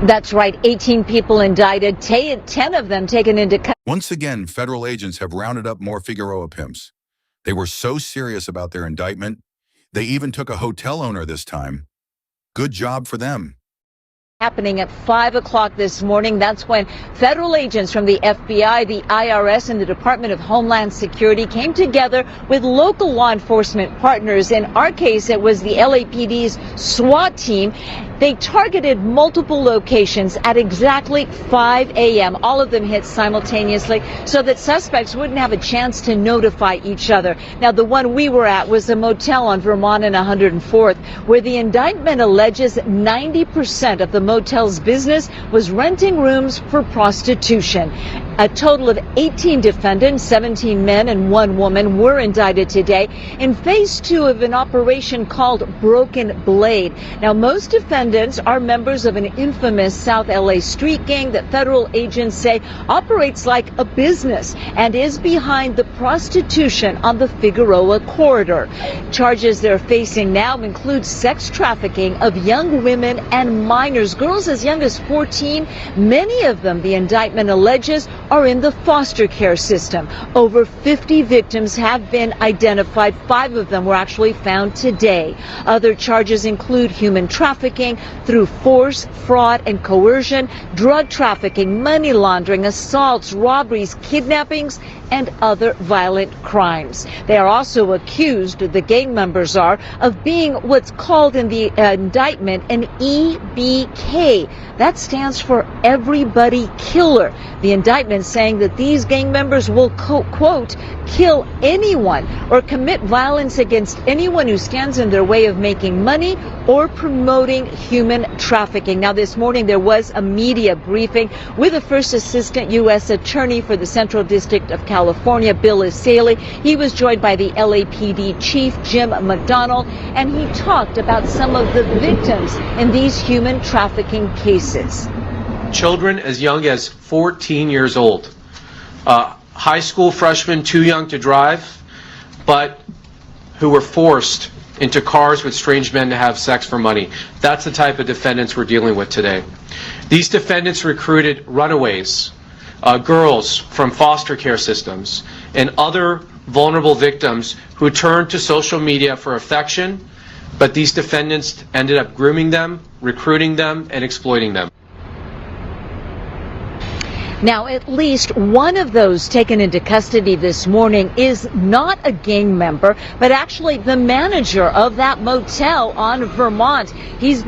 That's right. 18 people indicted, 10 of them taken into custody. Once again, federal agents have rounded up more Figueroa pimps. They were so serious about their indictment, they even took a hotel owner this time. Good job for them. Happening at 5 o'clock this morning. That's when federal agents from the FBI, the IRS, and the Department of Homeland Security came together with local law enforcement partners. In our case, it was the LAPD's SWAT team. They targeted multiple locations at exactly 5 a.m. All of them hit simultaneously so that suspects wouldn't have a chance to notify each other. Now, the one we were at was a motel on Vermont and 104th, where the indictment alleges 90% of the motel's business was renting rooms for prostitution. A total of 18 defendants, 17 men and 1 woman, were indicted today in phase 2 of an operation called Broken Blade. Now, most defendants are members of an infamous South LA street gang that federal agents say operates like a business and is behind the prostitution on the Figueroa corridor. Charges they're facing now include sex trafficking of young women and minors, girls as young as 14. Many of them, the indictment alleges, are in the foster care system. Over 50 victims have been identified. 5 of them were actually found today. Other charges include human trafficking through force, fraud, and coercion, drug trafficking, money laundering, assaults, robberies, kidnappings, and other violent crimes. They are also accused, the gang members are, of being what's called in the indictment an EBK. That stands for everybody killer. The indictment saying that these gang members will, quote, kill anyone or commit violence against anyone who stands in their way of making money or promoting human trafficking. Now, this morning there was a media briefing with the first assistant U.S. attorney for the Central District of California, Bill Isaley. He was joined by the LAPD chief, Jim McDonald, and he talked about some of the victims in these human trafficking cases. Children as young as 14 years old, high school freshmen too young to drive, but who were forced into cars with strange men to have sex for money. That's the type of defendants we're dealing with today. These defendants recruited runaways, girls from foster care systems, and other vulnerable victims who turned to social media for affection, but these defendants ended up grooming them, recruiting them, and exploiting them. Now, at least one of those taken into custody this morning is not a gang member, but actually the manager of that motel on Vermont. He's been